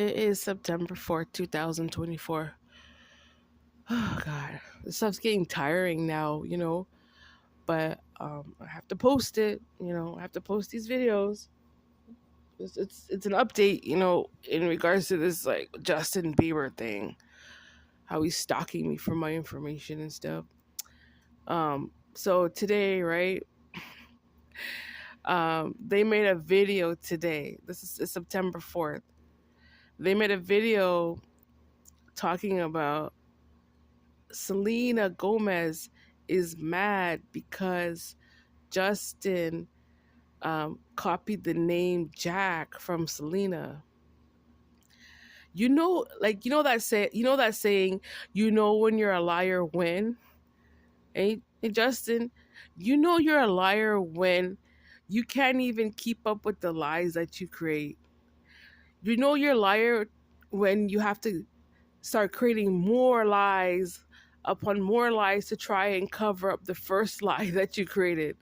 It is September 4th, 2024. Oh, God. This stuff's getting tiring now, but I have to post it, I have to post these videos. It's an update, in regards to this, like, Justin Bieber thing, how he's stalking me for my information and stuff. So today, right, they made a video today. This is September 4th. They made a video talking about Selena Gomez is mad because Justin copied the name Jack from Selena. That saying, when you're a liar when, hey Justin, you're a liar when you can't even keep up with the lies that you create. You're a liar when you have to start creating more lies upon more lies to try and cover up the first lie that you created.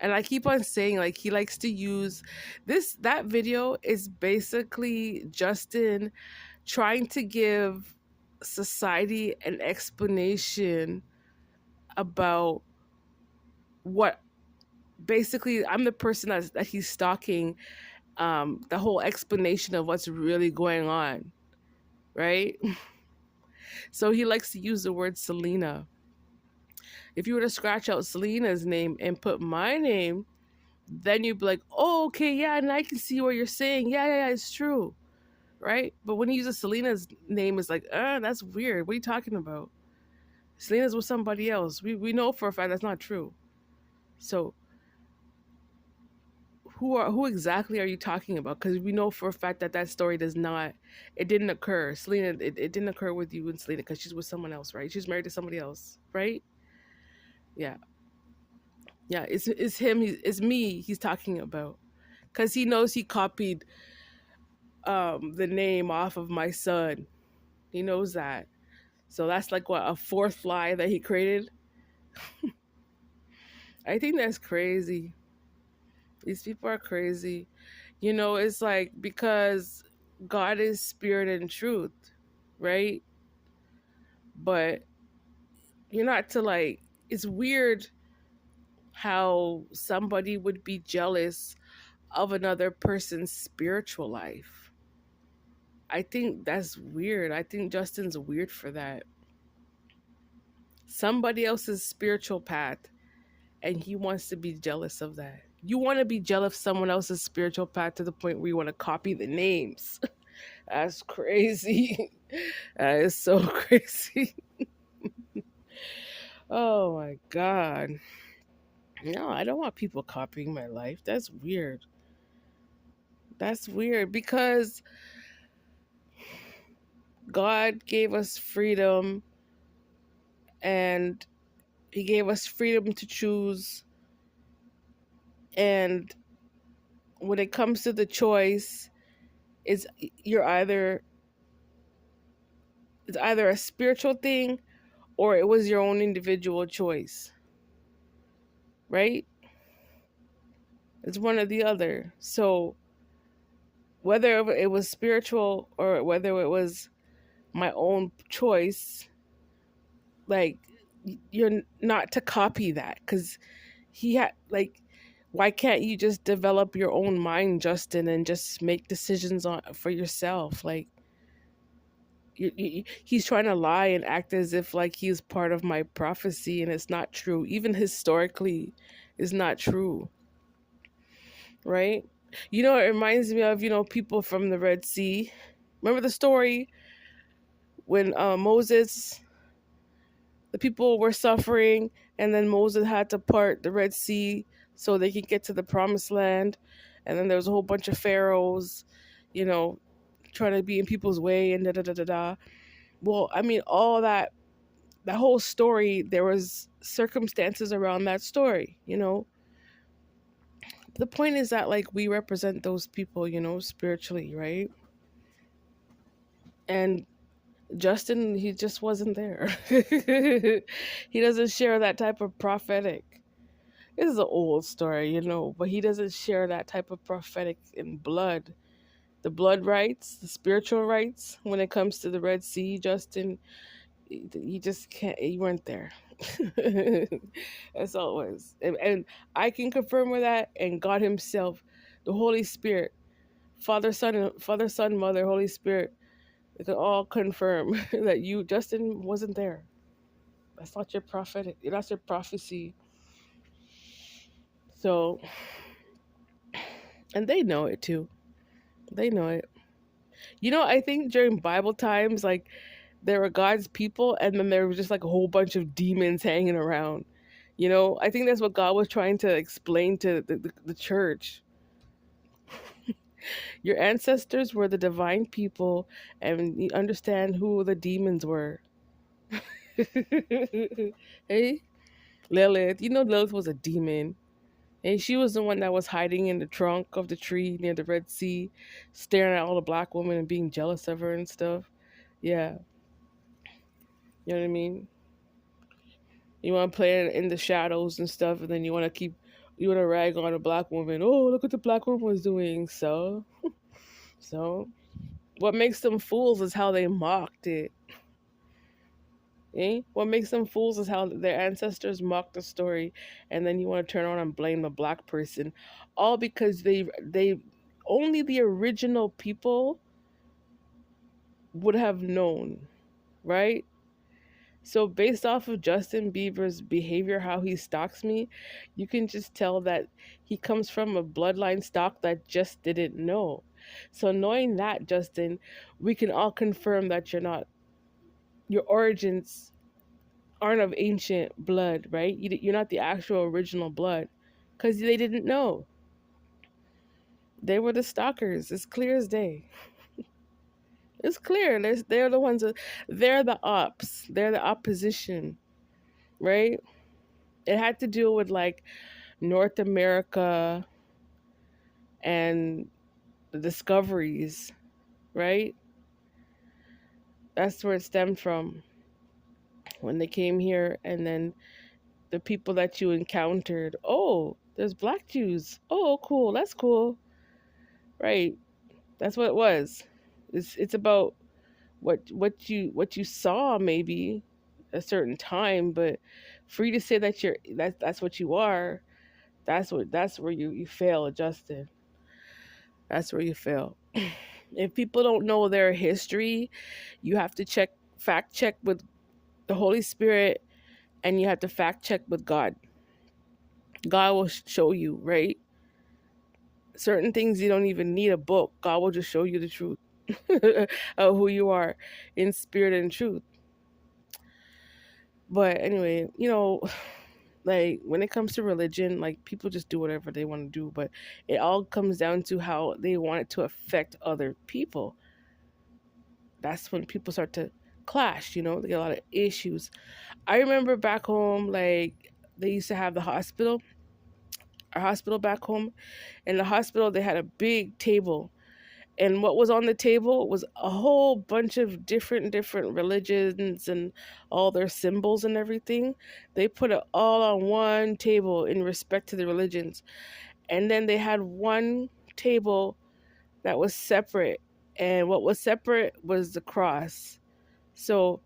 And I keep on saying, like, he likes to use that video is basically Justin trying to give society an explanation about what basically I'm the person that he's stalking, the whole explanation of what's really going on, right? So he likes to use the word Selena. If you were to scratch out Selena's name and put my name, then you'd be like, oh, okay, yeah, and I can see what you're saying. Yeah, it's true, right? But when he uses Selena's name, it's like, that's weird. What are you talking about? Selena's with somebody else. We know for a fact that's not true. So who exactly are you talking about? Because we know for a fact that story didn't occur. Selena, it didn't occur with you and Selena because she's with someone else, right? She's married to somebody else, right? Yeah. Yeah, it's him. It's me. He's talking about because he knows he copied the name off of my son. He knows that. So that's like what, a fourth lie that he created. I think that's crazy. These people are crazy. It's like because God is spirit and truth, right? But you're not to like. It's weird how somebody would be jealous of another person's spiritual life. I think that's weird. I think Justin's weird for that. Somebody else's spiritual path, and he wants to be jealous of that. You want to be jealous of someone else's spiritual path to the point where you want to copy the names. That's crazy. That is so crazy. Oh my God. No, I don't want people copying my life. That's weird. That's weird because God gave us freedom, and he gave us freedom to choose. And when it comes to the choice, it's you're either it's either a spiritual thing or it was your own individual choice. Right? It's one or the other. So whether it was spiritual or whether it was my own choice, like, you're not to copy that, because he had, like, why can't you just develop your own mind, Justin, and just make decisions for yourself? Like, he's trying to lie and act as if like he's part of my prophecy, and it's not true. Even historically, it's not true, right? It reminds me of people from the Red Sea. Remember the story when Moses, the people were suffering, and then Moses had to part the Red Sea so they could get to the promised land. And then there was a whole bunch of pharaohs, you know, trying to be in people's way and da da da da da. Well, I mean, all that whole story, there was circumstances around that story, The point is that, like, we represent those people, spiritually, right? And Justin, he just wasn't there. He doesn't share that type of prophetic. This is an old story, but he doesn't share that type of prophetic in blood. The blood rights, the spiritual rights, when it comes to the Red Sea, Justin, you just can't. You weren't there. That's all it was, and I can confirm with that. And God Himself, the Holy Spirit, Father, Son, Mother, Holy Spirit, they can all confirm that you, Justin, wasn't there. That's not your prophetic. That's your prophecy. So, and they know it too. They know it. I think during Bible times, like there were God's people, and then there was just like a whole bunch of demons hanging around. I think that's what God was trying to explain to the church. Your ancestors were the divine people, and you understand who the demons were. Hey, Lilith. Lilith was a demon. And she was the one that was hiding in the trunk of the tree near the Red Sea, staring at all the black women and being jealous of her and stuff. Yeah, you know what I mean? You want to play in the shadows and stuff, and then you want to rag on a black woman. Oh, look what the black woman was doing. So, what makes them fools is how they mocked it. Eh? What makes them fools is how their ancestors mocked the story, and then you want to turn around and blame the black person, all because they only the original people would have known, right? So based off of Justin Bieber's behavior, how he stalks me, you can just tell that he comes from a bloodline stock that just didn't know. So knowing that, Justin, we can all confirm that your origins aren't of ancient blood, right? You're not the actual original blood, because they didn't know. They were the stalkers. It's clear as day. It's clear. They're the ones. They're the ops. They're the opposition, right? It had to do with like North America and the discoveries, right? That's where it stemmed from when they came here, and then the people that you encountered. Oh, there's black Jews. Oh, cool. That's cool, right? That's what it was. It's about what you saw maybe a certain time, but for you to say that that's what you are, that's where you fail, Justin. That's where you fail. If people don't know their history, you have to fact check with the Holy Spirit, and you have to fact check with God. God will show you, right? Certain things you don't even need a book. God will just show you the truth of who you are in spirit and truth. But anyway, like when it comes to religion, like people just do whatever they want to do, but it all comes down to how they want it to affect other people. That's when people start to clash, they get a lot of issues. I remember back home, like they used to have our hospital back home. In the hospital, they had a big table, and what was on the table was a whole bunch of different religions and all their symbols and everything. They put it all on one table in respect to the religions, and then they had one table that was separate, and what was separate was the cross. So,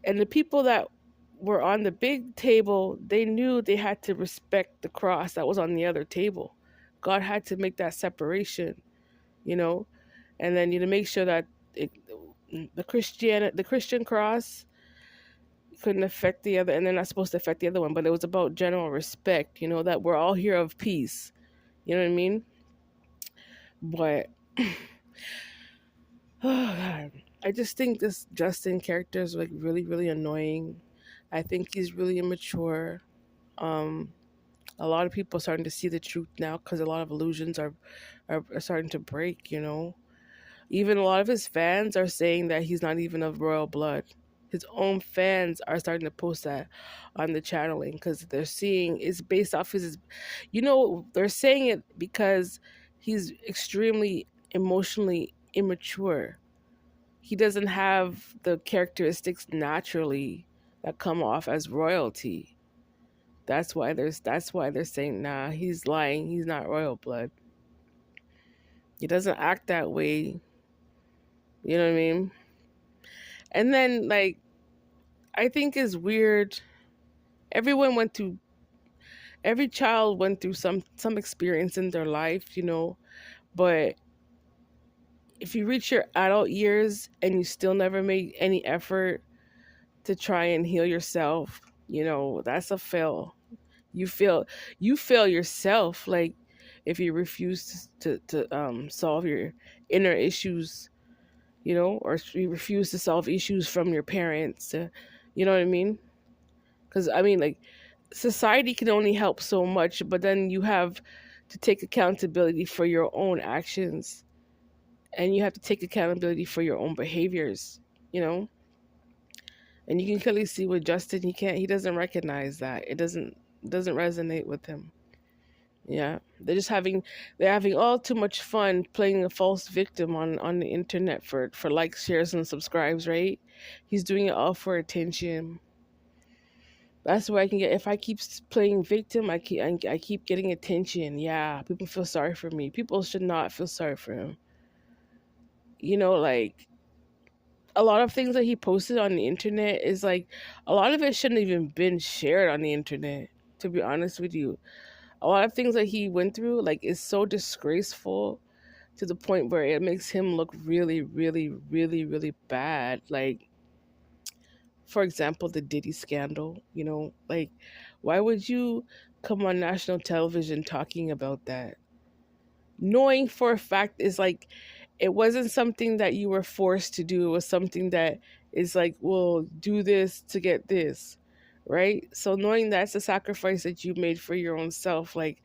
and the people that were on the big table, they knew they had to respect the cross that was on the other table. God had to make that separation, you know and then make sure that it, the Christian cross couldn't affect the other, and they're not supposed to affect the other one, but it was about general respect, that we're all here of peace. You know what I mean? But oh God, I just think this Justin character is like really, really annoying. I think he's really immature. um a lot of people are starting to see the truth now, because a lot of illusions are starting to break. Even a lot of his fans are saying that he's not even of royal blood. His own fans are starting to post that on the channeling, because they're seeing it's based off they're saying it because he's extremely emotionally immature. He doesn't have the characteristics naturally that come off as royalty. That's why they're saying, nah, he's lying. He's not royal blood. He doesn't act that way. You know what I mean? And then like I think is weird. Everyone went through every child went through some experience in their life, but if you reach your adult years and you still never made any effort to try and heal yourself, that's a fail. You fail yourself, like if you refuse to solve your inner issues, or you refuse to solve issues from your parents. You know what I mean? Because I mean, like, society can only help so much, but then you have to take accountability for your own actions, and you have to take accountability for your own behaviors. You know, and you can clearly see with Justin, he doesn't recognize that. It doesn't resonate with him. Yeah, they're having all too much fun playing a false victim on the internet for likes, shares, and subscribes. Right? He's doing it all for attention. That's where I can get. If I keep playing victim, I keep getting attention. Yeah, people feel sorry for me. People should not feel sorry for him. Like a lot of things that he posted on the internet is like a lot of it shouldn't even been shared on the internet. To be honest with you, a lot of things that he went through like is so disgraceful to the point where it makes him look really, really, really, really bad. Like, for example, the Diddy scandal, like, why would you come on national television talking about that? Knowing for a fact is like, it wasn't something that you were forced to do. It was something that is like, well, do this to get this, right? So knowing that's a sacrifice that you made for your own self, like,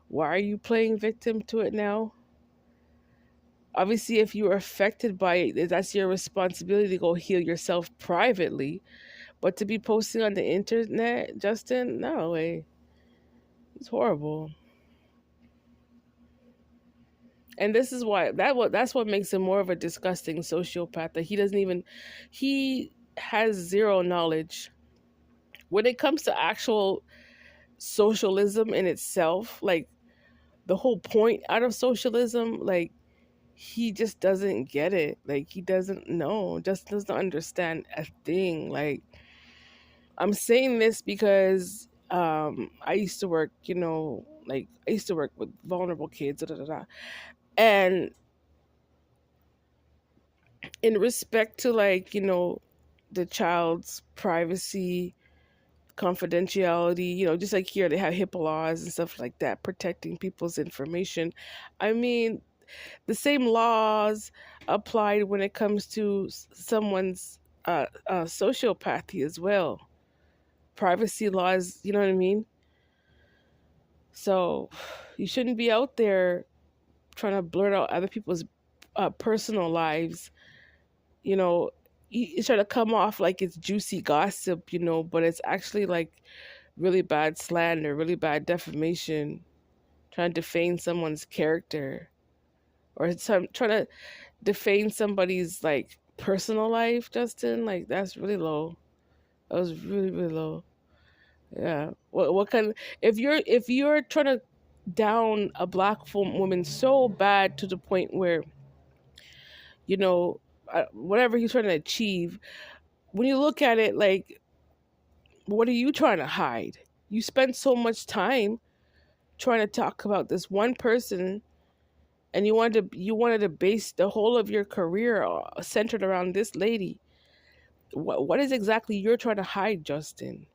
why are you playing victim to it now? Obviously, if you were affected by it, that's your responsibility to go heal yourself privately. But to be posting on the internet, Justin, no way. It's horrible. And this is why that's what makes him more of a disgusting sociopath, that he has zero knowledge when it comes to actual socialism in itself, like the whole point out of socialism, like he just doesn't get it. Like he doesn't know, just doesn't understand a thing. Like, I'm saying this because I used to work, like I used to work with vulnerable kids, da, da, da, da. And in respect to, like, the child's privacy, confidentiality, just like here they have HIPAA laws and stuff like that protecting people's information. I mean, the same laws applied when it comes to someone's sociopathy as well. Privacy laws, you know what I mean? So you shouldn't be out there trying to blurt out other people's personal lives. You know, it's trying to come off like it's juicy gossip, but it's actually like really bad slander, really bad defamation, trying to defame someone's character, or trying to defame somebody's like personal life. Justin, like that's really low. That was really, really low. Yeah. What kind? If you're trying to down a black woman so bad to the point where you know whatever he's trying to achieve, when you look at it, like, what are you trying to hide? You spent so much time trying to talk about this one person, and you wanted to base the whole of your career centered around this lady. What is exactly you're trying to hide, Justin?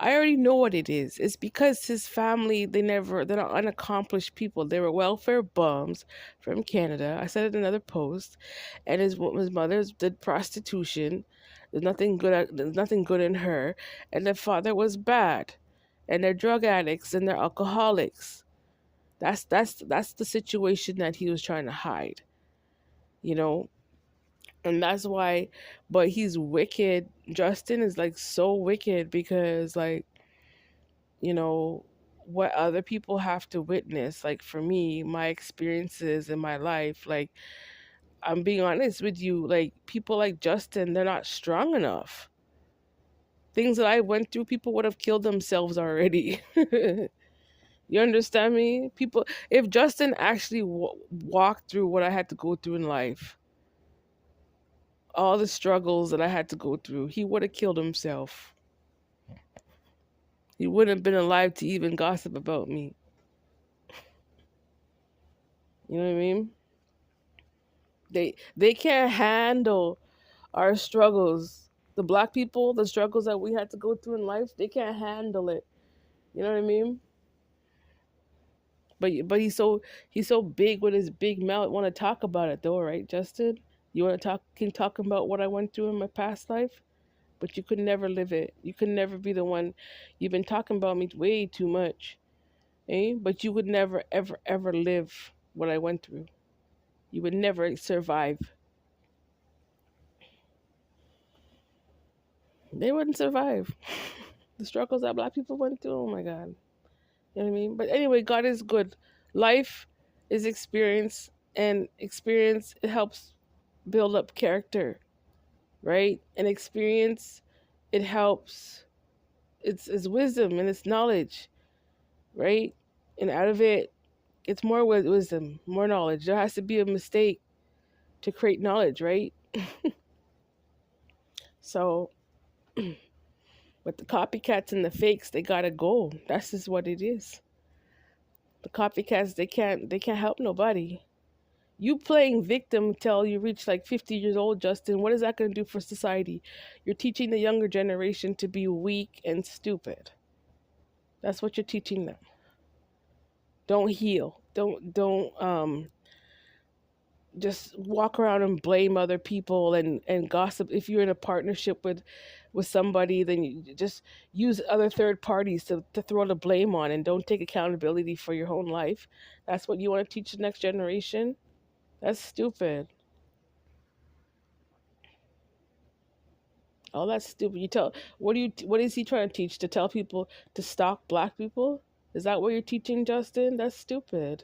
I already know what it is. It's because his family, they're not unaccomplished people. They were welfare bums from Canada. I said it in another post. And his mother did prostitution. There's nothing good in her. And their father was bad. And they're drug addicts and they're alcoholics. That's the situation that he was trying to hide, you know? And that's why, but he's wicked. Justin is like so wicked because, like, you know, what other people have to witness. Like, for me, my experiences in my life, like, I'm being honest with you, like, people like Justin, they're not strong enough. Things that I went through, people would have killed themselves already. You understand me? People, if Justin actually walked through what I had to go through in life, all the struggles that I had to go through, he would have killed himself. He wouldn't have been alive to even gossip about me. You know what I mean? They can't handle our struggles. The black people, the struggles that we had to go through in life, they can't handle it. You know what I mean? But he's so big with his big mouth. Want to talk about it though, right, Justin? You want to keep talking about what I went through in my past life, but you could never live it. You could never be the one. You've been talking about me way too much, eh? But you would never, ever, ever live what I went through. You would never survive. They wouldn't survive. The struggles that black people went through. Oh my God. You know what I mean? But anyway, God is good. Life is experience, and experience, it helps build up character, right? And experience, it helps. It's wisdom and it's knowledge, right? And out of it, it's more wisdom, more knowledge. There has to be a mistake to create knowledge, right? So, but the copycats and the fakes, they gotta go. That's just what it is. The copycats, they can't help nobody. You playing victim till you reach like 50 years old, Justin, what is that going to do for society? You're teaching the younger generation to be weak and stupid. That's what you're teaching them. Don't heal. Don't just walk around and blame other people and gossip. If you're in a partnership with somebody, then you just use other third parties to throw the blame on, and don't take accountability for your own life. That's what you want to teach the next generation? That's stupid. Oh, that's stupid. You tell what is he trying to teach? To tell people to stalk black people? Is that what you're teaching, Justin? That's stupid.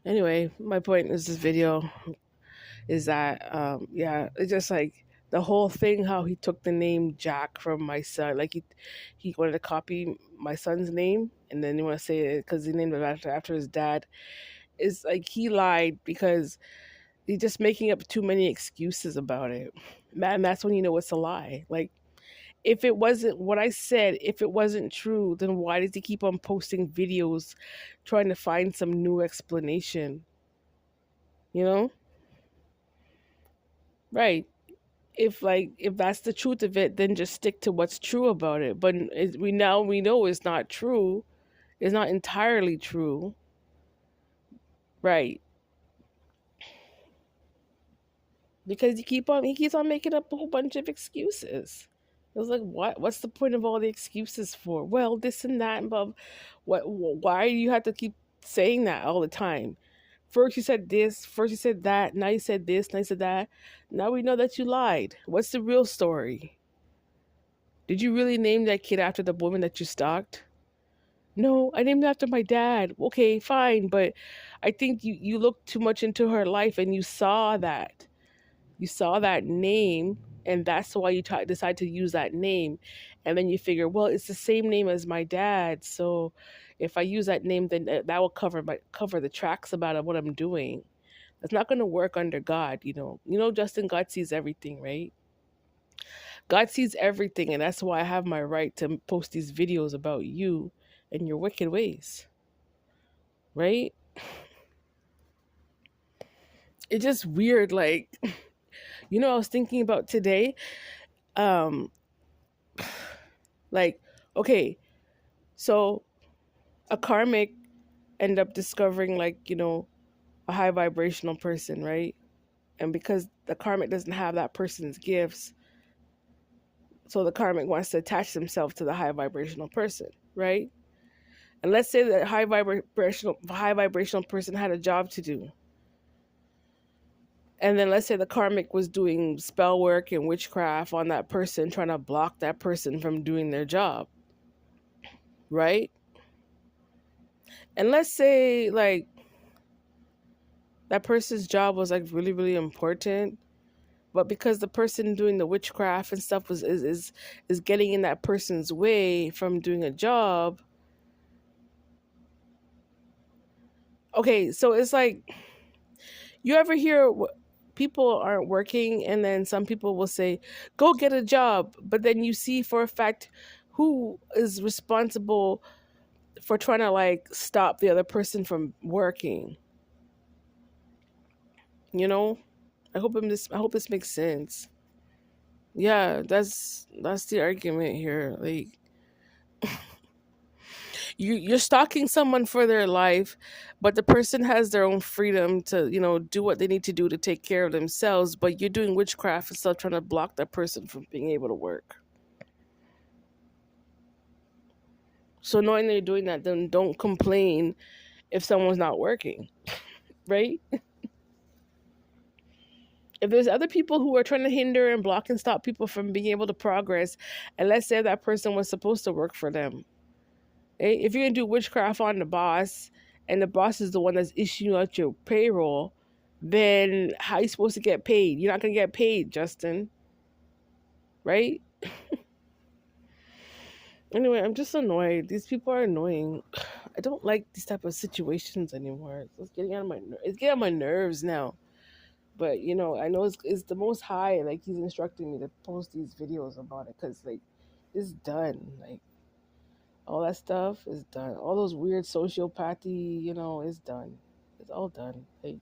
Anyway, my point is this video is that yeah, it's just like the whole thing how he took the name Jack from my son. Like he wanted to copy my son's name, and then you want to say it because he named it after his dad. Is like he lied because he's just making up too many excuses about it. Man, that's when you know it's a lie. Like, if it wasn't what I said, if it wasn't true, then why does he keep on posting videos trying to find some new explanation? You know? Right. If that's the truth of it, then just stick to what's true about it. But we know it's not true. It's not entirely true. Right. Because he keeps on making up a whole bunch of excuses. It was like, what's the point of all the excuses for? Well, this and that and blah. Why do you have to keep saying that all the time? First you said this, first you said that, now you said this, now you said that. Now we know that you lied. What's the real story? Did you really name that kid after the woman that you stalked? No, I named it after my dad. Okay, fine, but I think you looked too much into her life and you saw that name, and that's why you decide to use that name. And then you figure, well, it's the same name as my dad, so if I use that name, then that will cover the tracks about what I'm doing. That's not going to work under God. Justin, God sees everything, right? God sees everything, and that's why I have my right to post these videos about you and your wicked ways, right? It's just weird. Like, I was thinking about today. um like, okay, so a karmic end up discovering, like, a high vibrational person, right? And because the karmic doesn't have that person's gifts, so the karmic wants to attach himself to the high vibrational person, right? And let's say that high vibrational person had a job to do. And then let's say the karmic was doing spell work and witchcraft on that person, trying to block that person from doing their job, right? And let's say, like, That person's job was like really, really important. But because the person doing the witchcraft and stuff is getting in that person's way from doing a job. Okay, so it's like, you ever hear people aren't working, and then some people will say, "Go get a job," but then you see for a fact who is responsible for trying to like stop the other person from working. You know, I hope this makes sense. Yeah, that's the argument here. Like, you're stalking someone for their life, but the person has their own freedom to, do what they need to do to take care of themselves, but you're doing witchcraft and still trying to block that person from being able to work. So knowing that you're doing that, then don't complain if someone's not working, right? If there's other people who are trying to hinder and block and stop people from being able to progress, and let's say that person was supposed to work for them, right? If you're gonna do witchcraft on the boss, and the boss is the one that's issuing out your payroll, then how are you supposed to get paid? You're not gonna get paid, Justin, right? Anyway, I'm just annoyed. These people are annoying. I don't like these type of situations anymore. It's getting on it's getting on my nerves now. But I know it's the Most High. Like, he's instructing me to post these videos about it because like it's done. Like, all that stuff is done. All those weird sociopathy, is done. It's all done. Like,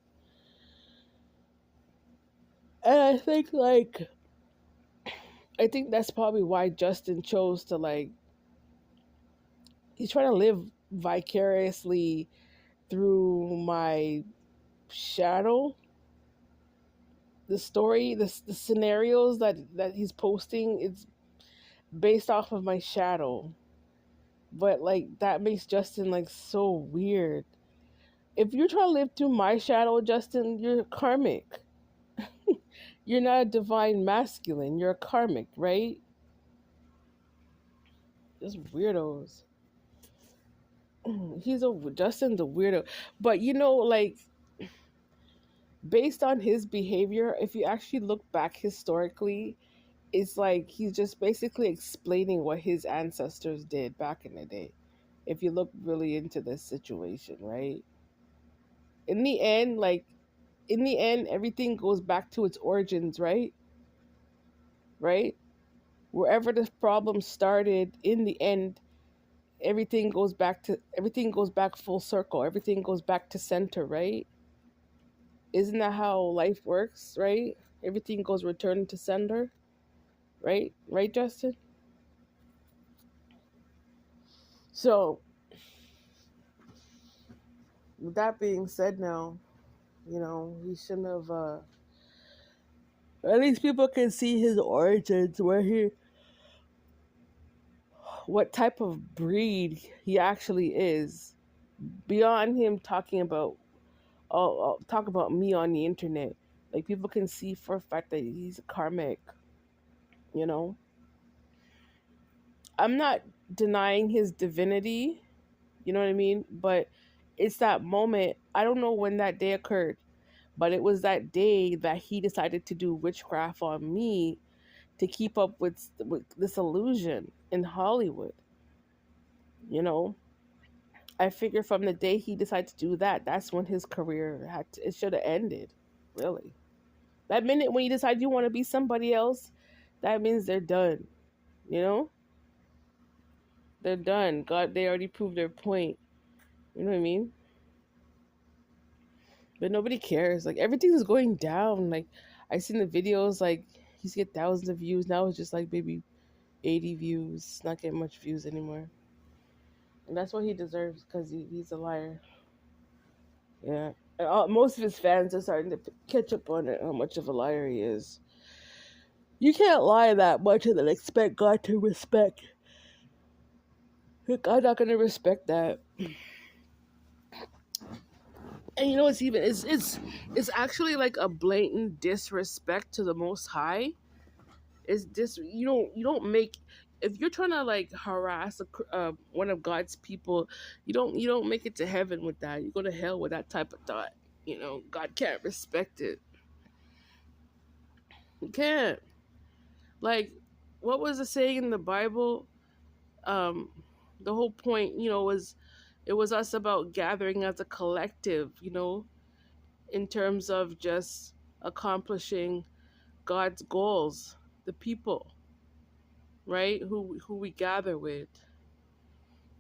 and I think that's probably why Justin chose to like he's trying to live vicariously through my shadow. The story, the scenarios that he's posting, it's based off of my shadow. But like that makes Justin like so weird. If you're trying to live through my shadow, Justin, you're karmic. You're not a divine masculine. You're a karmic, right? Just weirdos. Justin's a weirdo. But like based on his behavior, if you actually look back historically, it's like he's just basically explaining what his ancestors did back in the day. If you look really into this situation, right? In the end, everything goes back to its origins, right? Right? Wherever the problem started, in the end, everything goes back full circle. Everything goes back to center, right? Isn't that how life works, right? Everything goes return to sender, right? Right, Justin? So, with that being said now, he shouldn't have at least people can see his origins, what type of breed he actually is. Beyond him talking about talk about me on the internet. Like, people can see for a fact that he's a karmic, you know? I'm not denying his divinity, you know what I mean? But it's that moment. I don't know when that day occurred, but it was that day that he decided to do witchcraft on me to keep up with this illusion in Hollywood, you know? I figure from the day he decided to do that, that's when his career it should have ended, really. That minute when you decide you want to be somebody else, that means they're done, you know? They're done. God, they already proved their point. You know what I mean? But nobody cares. Like, everything is going down. Like, I seen the videos, like he's get thousands of views. Now it's just like maybe 80 views. Not getting much views anymore. And that's what he deserves because he's a liar. Yeah. And most of his fans are starting to catch up on it, how much of a liar he is. You can't lie that much and then expect God to respect. God not gonna respect that. And it's actually like a blatant disrespect to the Most High. It's you don't make, if you're trying to like harass one of God's people, you don't make it to heaven with that. You go to hell with that type of thought. God can't respect it. He can't. Like, what was the saying in the Bible? Um, the whole point, was it was us about gathering as a collective, in terms of just accomplishing God's goals, the people, right? Who we gather with.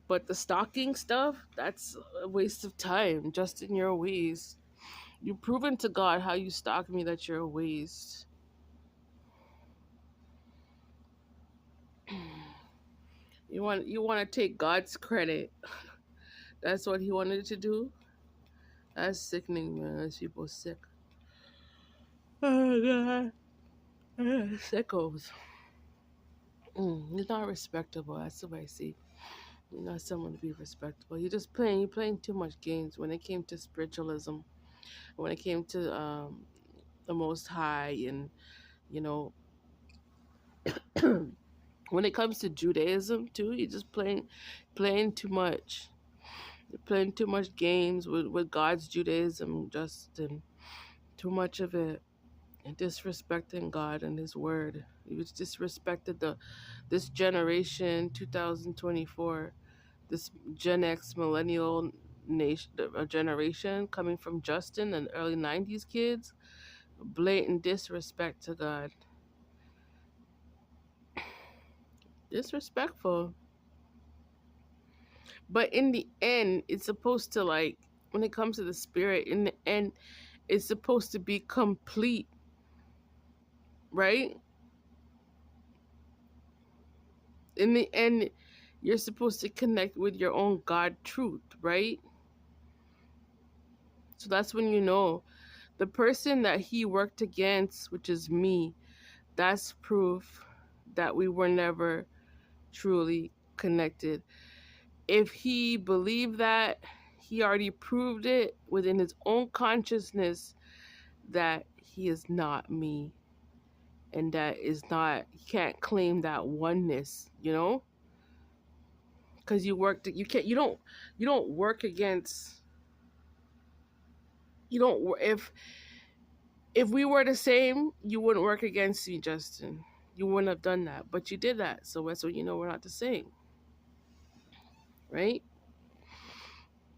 But the stalking stuff, that's a waste of time. Justin, you're a waste. You've proven to God how you stalk me that you're a waste. You want to take God's credit. That's what he wanted to do. That's sickening, man. Those people sick. Oh God, sickos. He's not respectable. That's the way I see. You're not someone to be respectable. You're just playing. You're playing too much games. When it came to spiritualism, when it came to the Most High, and you know, when it comes to Judaism too, you're just playing too much. You're playing too much games with God's Judaism, Justin. Too much of it. And disrespecting God and His Word. You disrespected this generation, 2024, this Gen X millennial nation, generation coming from Justin and early 90s kids. Blatant disrespect to God. Disrespectful. But in the end, it's supposed to, like, when it comes to the spirit, in the end, it's supposed to be complete, right? In the end, you're supposed to connect with your own God truth, right? So that's when you know the person that he worked against, which is me, that's proof that we were never truly connected. If he believed that, he already proved it within his own consciousness that he is not me, and that is not, he can't claim that oneness, because you don't work against, you don't if we were the same, you wouldn't work against me, Justin. You wouldn't have done that, but you did that, so that's when you know we're not the same, right?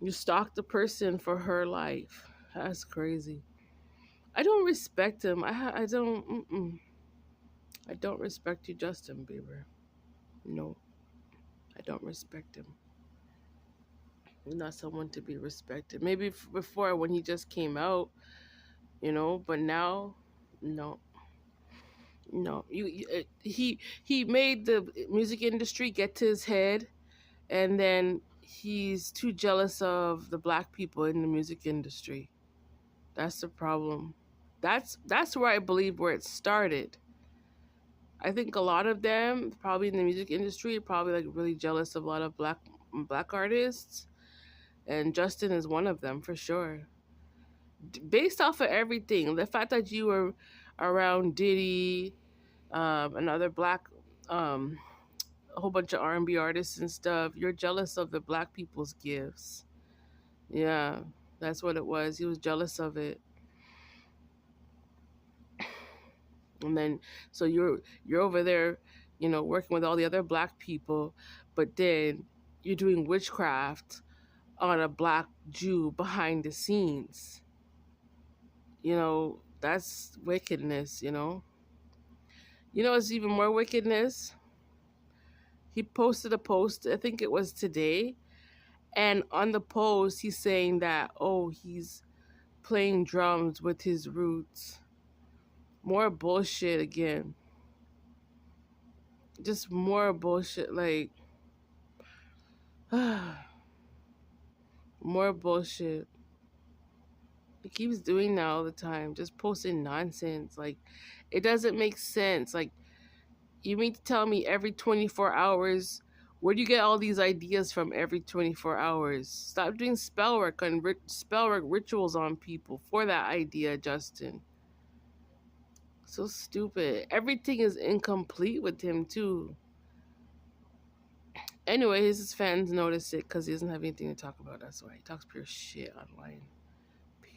You stalked the person for her life. That's crazy. I don't respect him. I don't. I don't respect you, Justin Bieber. No, I don't respect him. He's not someone to be respected. Maybe before when he just came out, but now, no, no. He made the music industry get to his head, and then he's too jealous of the black people in the music industry. That's the problem. That's where I believe where it started. I think a lot of them, probably in the music industry, probably like really jealous of a lot of black artists, and Justin is one of them for sure. Based off of everything, the fact that you were around Diddy, another black, a whole bunch of R&B artists and stuff, you're jealous of the black people's gifts. Yeah, that's what it was. He was jealous of it. And then so you're over there, working with all the other black people, but then you're doing witchcraft on a black Jew behind the scenes. That's wickedness. It's even more wickedness. He posted a post, I think it was today, and on the post he's saying that, oh, he's playing drums with his roots. More bullshit again. Just more bullshit, like more bullshit. He keeps doing that all the time, just posting nonsense. Like, it doesn't make sense. Like, you mean to tell me every 24 hours, where do you get all these ideas from every 24 hours? Stop doing spell work and spell work rituals on people for that idea, Justin. So stupid. Everything is incomplete with him, too. Anyway, his fans notice it because he doesn't have anything to talk about. That's why he talks pure shit online.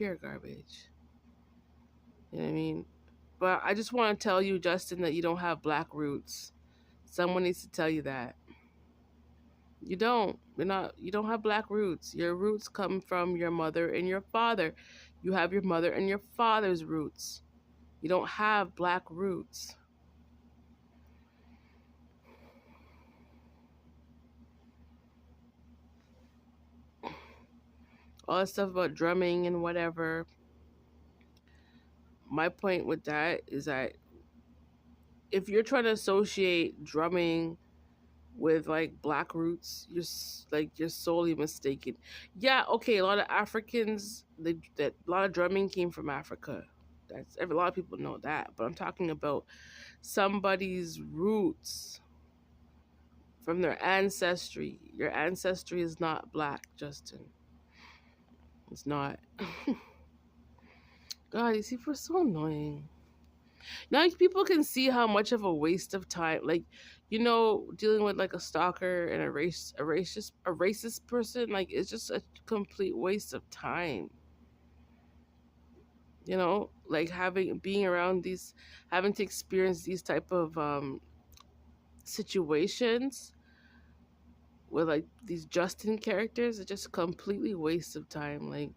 pure garbage. You know what I mean? But I just want to tell you, Justin, that you don't have black roots. Someone needs to tell you that. You don't. You're not. You don't have black roots. Your roots come from your mother and your father. You have your mother and your father's roots. You don't have black roots. All that stuff about drumming and whatever. My point with that is that if you're trying to associate drumming with like black roots, you're solely mistaken. Yeah, okay, a lot of Africans, that a lot of drumming came from Africa. A lot of people know that, but I'm talking about somebody's roots from their ancestry. Your ancestry is not black, Justin. It's not. God, these people are so annoying. Now people can see how much of a waste of time, like, dealing with like a stalker and a racist person, like it's just a complete waste of time. Like being around these, having to experience these type of situations with like these Justin characters, it's just completely waste of time. Like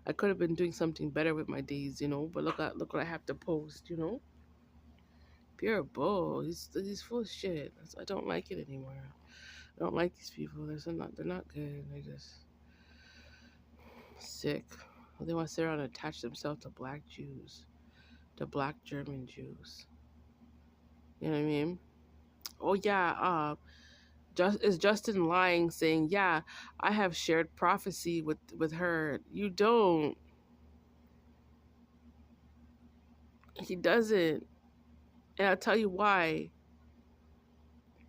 I could have been doing something better with my days, but look what I have to post. Pure bull. He's full of shit. I don't like it anymore. I don't like these people. They're not good. They're just sick. They want to sit around and attach themselves to black Jews, to black German Jews. You know what I mean? Oh yeah. Is Justin lying, saying, "Yeah, I have shared prophecy with her"? You don't. He doesn't, and I'll tell you why.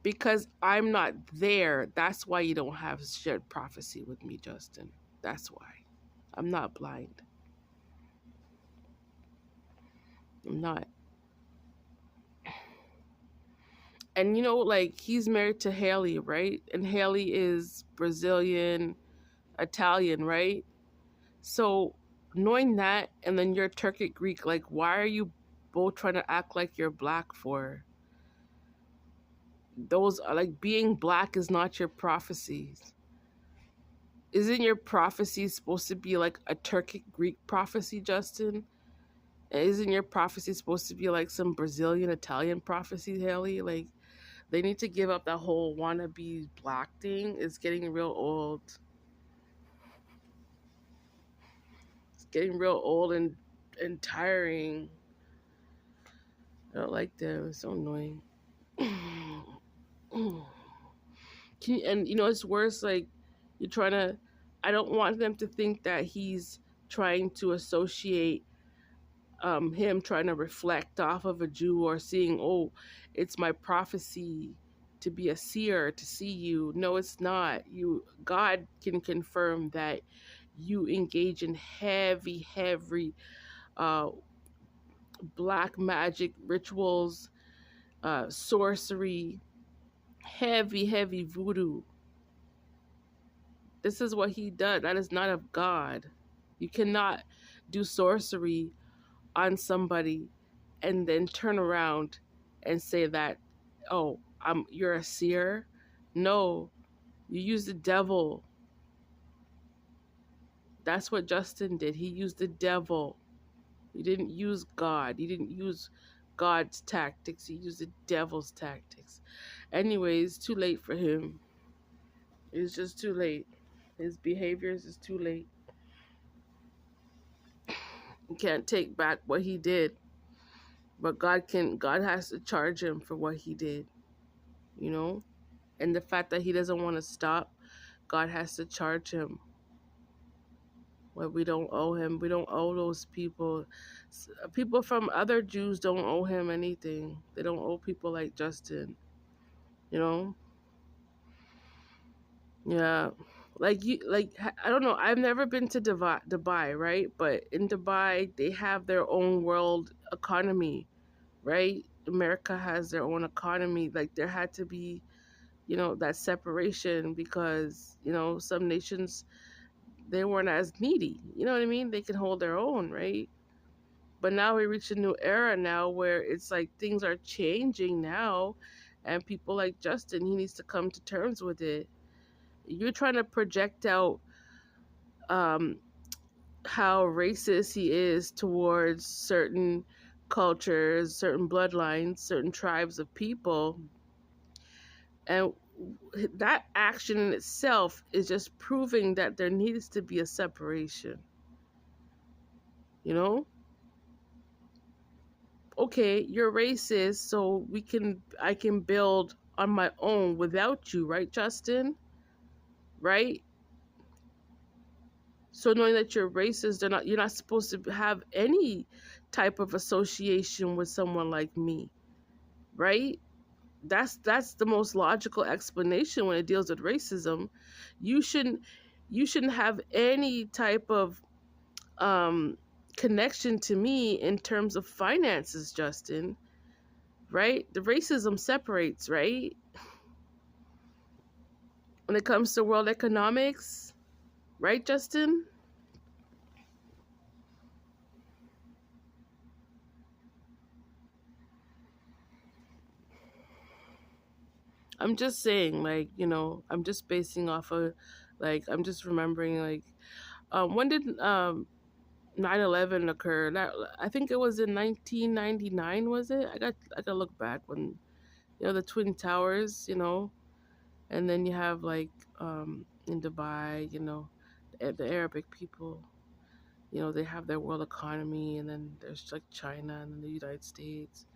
Because I'm not there. That's why you don't have shared prophecy with me, Justin. That's why. I'm not blind. I'm not. And like he's married to Haley, right? And Haley is Brazilian, Italian, right? So knowing that, and then you're Turkic Greek, like why are you both trying to act like you're black for? Those are like, being black is not your prophecies. Isn't your prophecy supposed to be like a Turkic Greek prophecy, Justin? Isn't your prophecy supposed to be like some Brazilian Italian prophecy, Haley? Like, they need to give up that whole wannabe black thing. It's getting real old. It's getting real old and tiring. I don't like them. It's so annoying. And it's worse. Like, you're trying to. I don't want them to think that he's trying to associate him trying to reflect off of a Jew, or seeing, oh, it's my prophecy to be a seer, to see you. No, it's not. God can confirm that you engage in heavy uh, black magic rituals, sorcery, heavy voodoo. This is what he does. That is not of God. You cannot do sorcery on somebody and then turn around and say that, oh, you're a seer. No, you use the devil. That's what Justin did. He used the devil. He didn't use God. He didn't use God's tactics. He used the devil's tactics. Anyways, too late for him. It's just too late. His behaviors is too late. You can't take back what he did. But God has to charge him for what he did. And the fact that he doesn't want to stop, God has to charge him. What we don't owe him. We don't owe those people. People from other Jews don't owe him anything. They don't owe people like Justin. You know? Yeah. I don't know. I've never been to Dubai, right? But in Dubai, they have their own world economy, right? America has their own economy. Like, there had to be, that separation, because, some nations, they weren't as needy. You know what I mean? They can hold their own, right? But now we reach a new era now where it's like things are changing now, and people like Justin, he needs to come to terms with it. You're trying to project out um, how racist he is towards certain cultures, certain bloodlines, certain tribes of people, and that action in itself is just proving that there needs to be a separation. You know, okay, you're racist, so I can build on my own without you, right, Justin? Right? So knowing that you're racist, you're not supposed to have any type of association with someone like me, right? That's the most logical explanation when it deals with racism. You shouldn't you shouldn't have any type of um connection to me in terms of finances, Justin, right? The racism separates, right? When it comes to world economics, right, Justin? I'm just saying, like, I'm just basing off of, like, I'm just remembering, like, when did 9/11 occur? That I think it was in 1999, was it? I got to look back when, the Twin Towers, and then you have, like, in Dubai, the Arabic people, they have their world economy, and then there's, like, China and then the United States,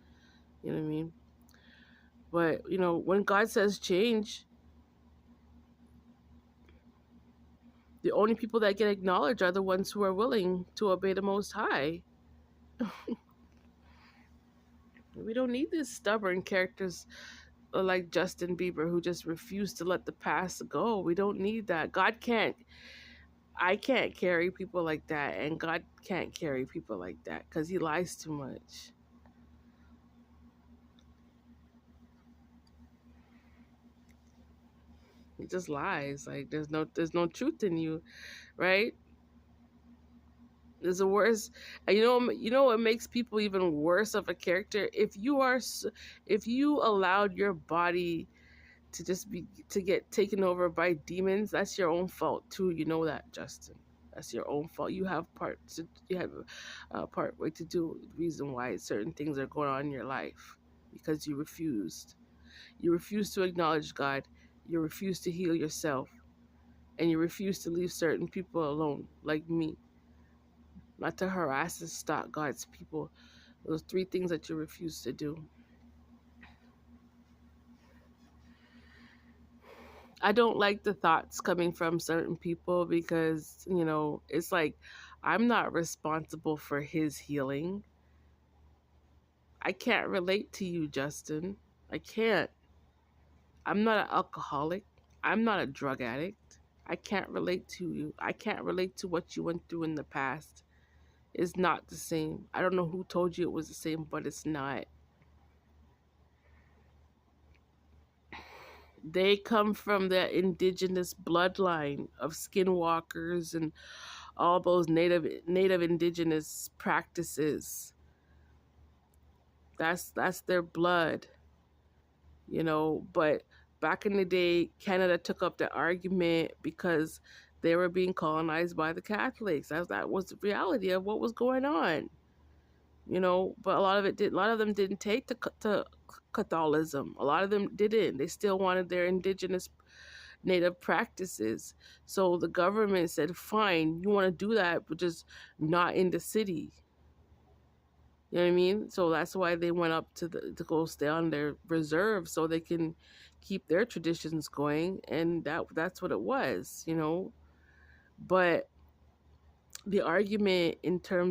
you know what I mean? But, when God says change, the only people that get acknowledged are the ones who are willing to obey the Most High. We don't need these stubborn characters like Justin Bieber who just refuse to let the past go. We don't need that. I can't carry people like that, and God can't carry people like that because He lies too much. He just lies. Like there's no truth in you, right? There's a worse, and you know what makes people even worse of a character? If you allowed your body to get taken over by demons, that's your own fault too. You know that, Justin. That's your own fault. You have a part way to do with the reason why certain things are going on in your life because you refused. You refused to acknowledge God. You refused to heal yourself, and you refused to leave certain people alone, like me, not to harass and stalk God's people. Those three things that you refuse to do. I don't like the thoughts coming from certain people because, it's like I'm not responsible for his healing. I can't relate to you, Justin. I can't. I'm not an alcoholic. I'm not a drug addict. I can't relate to you. I can't relate to what you went through in the past. It's not the same. I don't know who told you it was the same, but it's not. They come from the indigenous bloodline of skinwalkers and all those native indigenous practices. That's their blood, but back in the day Canada took up the argument because they were being colonized by the Catholics. That was the reality of what was going on. But a lot of them didn't take to Catholicism. A lot of them didn't. They still wanted their indigenous native practices. So the government said, fine, you want to do that, but just not in the city. You know what I mean? So that's why they went up to go stay on their reserve so they can keep their traditions going, and that's what it was. But the argument in terms